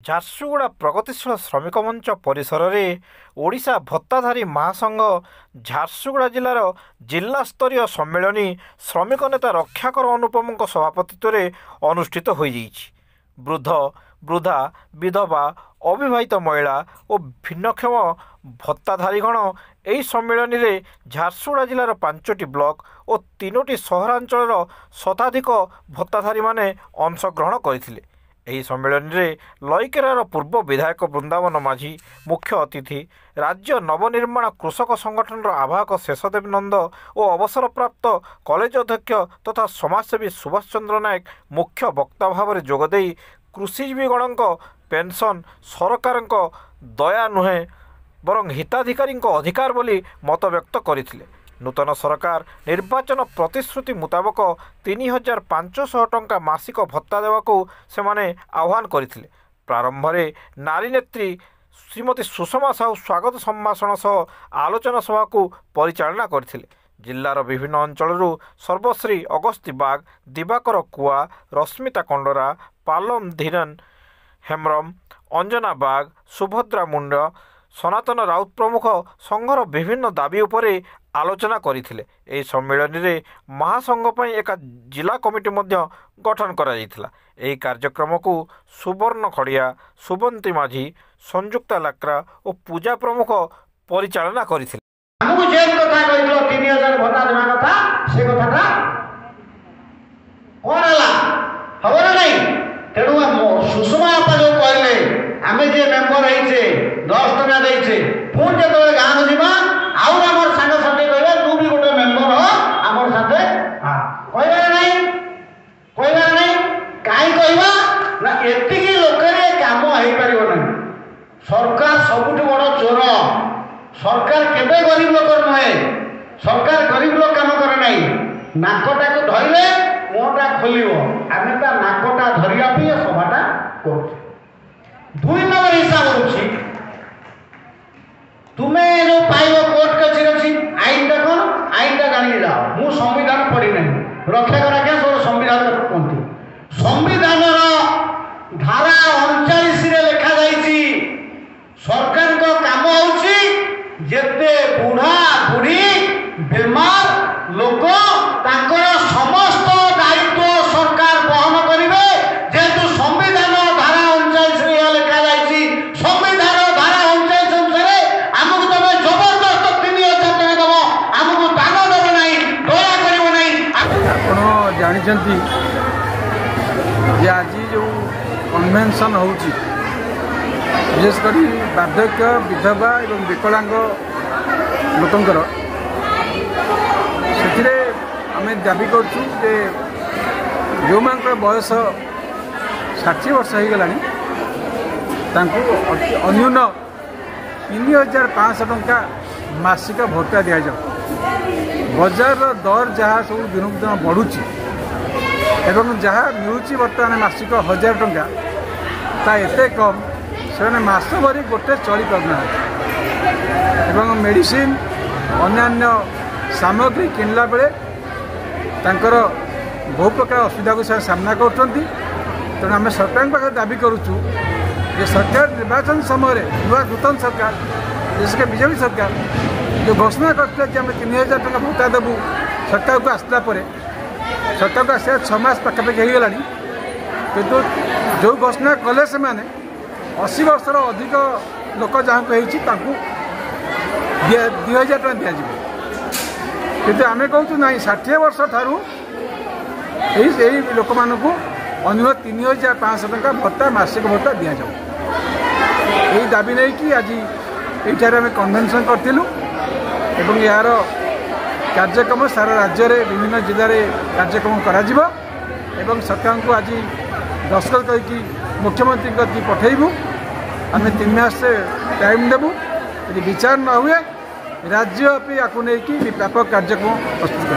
ଝାରସୁଗୁଡ଼ା ପ୍ରଗତିଶୀଳ ଶ୍ରମିକ ମଞ୍ଚ ପରିସରରେ ଓଡ଼ିଶା ଭତ୍ତାଧାରୀ ମହାସଂଘ ଝାରସୁଗୁଡ଼ା ଜିଲ୍ଲାର ଜିଲ୍ଲାସ୍ତରୀୟ ସମ୍ମିଳନୀ ଶ୍ରମିକ ନେତା ରକ୍ଷାକର ଅନୁପମଙ୍କ ସଭାପତିତ୍ୱରେ ଅନୁଷ୍ଠିତ ହୋଇଯାଇଛି। ବୃଦ୍ଧ ବୃଦ୍ଧା ବିଧବା ଅବିବାହିତ ମହିଳା ଓ ଭିନ୍ନକ୍ଷମ ଭତ୍ତାଧାରୀଗଣ ଏହି ସମ୍ମିଳନୀରେ ଝାରସୁଗୁଡ଼ା ଜିଲ୍ଲାର 5ଟି ବ୍ଲକ ଓ 3ଟି ସହରାଞ୍ଚଳର ଶତାଧିକ ଭତ୍ତାଧାରୀମାନେ ଅଂଶଗ୍ରହଣ କରିଥିଲେ। ଏହି ସମ୍ମିଳନୀରେ ଲଇକେରାର ପୂର୍ବ ବିଧାୟକ ବୃନ୍ଦାବନ ମାଝୀ ମୁଖ୍ୟ ଅତିଥି, ରାଜ୍ୟ ନବନିର୍ମାଣ କୃଷକ ସଂଗଠନର ଆବାହକ ଶେଷଦେବ ନନ୍ଦ ଓ ଅବସରପ୍ରାପ୍ତ କଲେଜ ଅଧ୍ୟକ୍ଷ ତଥା ସମାଜସେବୀ ସୁଭାଷ ଚନ୍ଦ୍ର ନାୟକ ମୁଖ୍ୟ ବକ୍ତା ଭାବରେ ଯୋଗଦେଇ କୃଷିଜୀବୀଗଣଙ୍କ ପେନ୍ସନ୍ ସରକାରଙ୍କ ଦୟା ନୁହେଁ ବରଂ ହିତାଧିକାରୀଙ୍କ ଅଧିକାର ବୋଲି ମତବ୍ୟକ୍ତ କରିଥିଲେ। ନୂତନ ସରକାର ନିର୍ବାଚନ ପ୍ରତିଶ୍ରୁତି ମୁତାବକ 3,500 ଟଙ୍କା ମାସିକ ଭତ୍ତା ଦେବାକୁ ସେମାନେ ଆହ୍ୱାନ କରିଥିଲେ। ପ୍ରାରମ୍ଭରେ ନାରୀ ନେତ୍ରୀ ଶ୍ରୀମତୀ ସୁଷମା ସାହୁ ସ୍ୱାଗତ ସମ୍ଭାଷଣ ସହ ଆଲୋଚନା ସଭାକୁ ପରିଚାଳନା କରିଥିଲେ। ଜିଲ୍ଲାର ବିଭିନ୍ନ ଅଞ୍ଚଳରୁ ସର୍ବଶ୍ରୀ ଅଗସ୍ତି ବାଗ, ଦିବାକର କୁଆ, ରଶ୍ମିତା କଣ୍ଡରା, ପାଲମ ଧୀରେନ ହେମ୍ରମ, ଅଞ୍ଜନା ବାଗ, ସୁଭଦ୍ରା ମୁଣ୍ଡ, ସନାତନ ରାଉତ ପ୍ରମୁଖ ସଂଘର ବିଭିନ୍ନ ଦାବି ଉପରେ ଆଲୋଚନା କରିଥିଲେ। ଏହି ସମ୍ମିଳନୀରେ ମହାସଂଘ ପାଇଁ ଏକ ଜିଲ୍ଲା କମିଟି ମଧ୍ୟ ଗଠନ କରାଯାଇଥିଲା। ଏହି କାର୍ଯ୍ୟକ୍ରମକୁ ସୁବର୍ଣ୍ଣ ଖଡ଼ିଆ, ସୁବନ୍ତୀ ମାଝୀ, ସଂଯୁକ୍ତା ଲାକ୍ରା ଓ ପୂଜା ପ୍ରମୁଖ ପରିଚାଳନା କରିଥିଲେ। ଆମକୁ ଯେ କଥା କହିଥିଲ 3,000 ଭତ୍ତା ଦେବା କଥା, ସେ କଥାଟା କ'ଣ ହେଲା? ହବ ନା ନାହିଁ? ତେଣୁ ସୁଷମା ବାପା ଯୋଉ କହିଲେ ଆମେ ଯେ ମେମ୍ବର ହେଇଛେ 10 ଟଙ୍କା ଦେଇଛେ, ପୁଣି ଯେତେବେଳେ ଗାଁକୁ ଯିବା ଆଉ ଆମର ସାଙ୍ଗସାଥି କହିବେ ତୁ ବି ଗୋଟେ ମେମ୍ବର ହ ଆମର ସାଥେ କହିବାର ନାହିଁ, କହିବାର ନାହିଁ। କାହିଁ କହିବା ନା ଏତିକି ଲୋକରେ କାମ ହେଇପାରିବ ନାହିଁ। ସରକାର ସବୁଠୁ ବଡ଼ ଚୋର। ସରକାର କେବେ ଗରିବ ଲୋକର ନୁହେଁ। ସରକାର ଗରିବ ଲୋକ କାମ କରେ ନାହିଁ। ନାକଟାକୁ ଧରିଲେ ମୁହଁଟା ଖୋଲିବ। ଆମେ ତା ନାକଟା ଧରିବା ପାଇଁ ଏ ସଭାଟା କରୁଛେ। 2 ନମ୍ବର ହିସାବ ହେଉଛି ତୁମେ ଯେଉଁ ପାଇବ କୋର୍ଟ କଚେରୀ ଅଛି, ଆଇନଟା କ'ଣ? ଆଇନଟା ଜାଣିକି ଯାଅ। ମୁଁ ସମ୍ବିଧାନ ପଢ଼ି ନାହିଁ, ରକ୍ଷା କରା ଆଜ୍ଞା ସବୁ ସମ୍ବିଧାନ କୁହନ୍ତି। ସମ୍ବିଧାନର ଧାରା 39ରେ ଲେଖାଯାଇଛି ସରକାରଙ୍କ କାମ ହେଉଛି ଯେତେ ବୁଢ଼ା ବୁଢ଼ୀ ବେମାର ଲୋକ ତାଙ୍କର ସମସ୍ତ ଦାୟିତ୍ୱ ସରକାର ବହନ କରିବେ। ଯେହେତୁ ସମ୍ବିଧାନ ଧାରା 39ରେ ଏହା ଲେଖାଯାଇଛି, ସମ୍ବିଧାନ ଧାରା 39 ଅନୁସାରେ ଆମକୁ ତମେ ଜବରଦସ୍ତ 3,000 ଟଙ୍କା ଦେବ, ଆମକୁ ଦାନ ଦେବ ନାହିଁ, ଦୟା କରିବ ନାହିଁ। ଆପଣ ଜାଣିଛନ୍ତି ଯେ ଆଜି ଯେଉଁ କନଭେନସନ୍ ହେଉଛି, ବିଶେଷ କରି ବାର୍ଦ୍ଧକ୍ୟ, ବିଧବା ଏବଂ ବିକଳାଙ୍ଗ ଲୋକଙ୍କର, ସେଥିରେ ଆମେ ଦାବି କରୁଛୁ ଯେ ଯେଉଁମାନଙ୍କର ବୟସ 60 ବର୍ଷ ହୋଇଗଲାଣି ତାଙ୍କୁ ଅନ୍ୟୁନ 3,500 ଟଙ୍କା ମାସିକ ଭତ୍ତା ଦିଆଯାଉ। ବଜାରର ଦର ଯାହା ସବୁ ଦିନକୁ ଦିନ ବଢ଼ୁଛି ଏବଂ ଯାହା ମିଳୁଛି ବର୍ତ୍ତମାନ ମାସିକ 1,000 ଟଙ୍କା, ତା ଏତେ କମ୍ ସେମାନେ ମାସ ଭରି ଗୋଟେ ଚଳିପାରୁନାହାନ୍ତି ଏବଂ ମେଡ଼ିସିନ ଅନ୍ୟାନ୍ୟ ସାମଗ୍ରୀ କିଣିଲା ବେଳେ ତାଙ୍କର ବହୁ ପ୍ରକାର ଅସୁବିଧାକୁ ସେ ସାମ୍ନା କରୁଛନ୍ତି। ତେଣୁ ଆମେ ସରକାରଙ୍କ ପାଖରେ ଦାବି କରୁଛୁ ଯେ ସରକାର ନିର୍ବାଚନ ସମୟରେ ନୂତନ ସରକାର, ବିଶେଷକରି ବିଜେପି ସରକାର ଯେଉଁ ଘୋଷଣା କରିଥିଲେ ଯେ ଆମେ 3,000 ଟଙ୍କା ଭତ୍ତା ଦେବୁ, ସରକାରକୁ ଆସିଲା ପରେ ସରକାରକୁ ଆସିବା 6 ମାସ ପାଖାପାଖି ହୋଇଗଲାଣି, କିନ୍ତୁ ଯେଉଁ ଘୋଷଣା କଲେ ସେମାନେ 80 ବର୍ଷର ଅଧିକ ଲୋକ ଯାହାଙ୍କୁ ହେଇଛି ତାଙ୍କୁ 2,000 ଟଙ୍କା ଦିଆଯିବ। କିନ୍ତୁ ଆମେ କହୁଛୁ ନାହିଁ, 60 ବର୍ଷ ଠାରୁ ଏହି ଲୋକମାନଙ୍କୁ ଅନ୍ୟ 3,500 ଟଙ୍କା ଭତ୍ତା ମାସିକ ଭତ୍ତା ଦିଆଯାଉ। ଏହି ଦାବି ନେଇକି ଆଜି ଏଇଠାରେ ଆମେ କନଭେନସନ୍ କରିଥିଲୁ ଏବଂ ଏହାର କାର୍ଯ୍ୟକ୍ରମ ସାରା ରାଜ୍ୟରେ ବିଭିନ୍ନ ଜିଲ୍ଲାରେ କାର୍ଯ୍ୟକ୍ରମ କରାଯିବ ଏବଂ ସରକାରଙ୍କୁ ଆଜି ଦସ୍ତଖତ କରିକି ମୁଖ୍ୟମନ୍ତ୍ରୀଙ୍କ କତିକି ପଠାଇବୁ। ଆମେ 3 ମାସ ଟାଇମ୍ ଦେବୁ। ଯଦି ବିଚାର ନ ହୁଏ ରାଜ୍ୟ ବ୍ୟାପୀ ୟାକୁ ନେଇକି ବ୍ୟାପକ କାର୍ଯ୍ୟକ୍ରମ ପ୍ରସ୍ତୁତ କରିବୁ।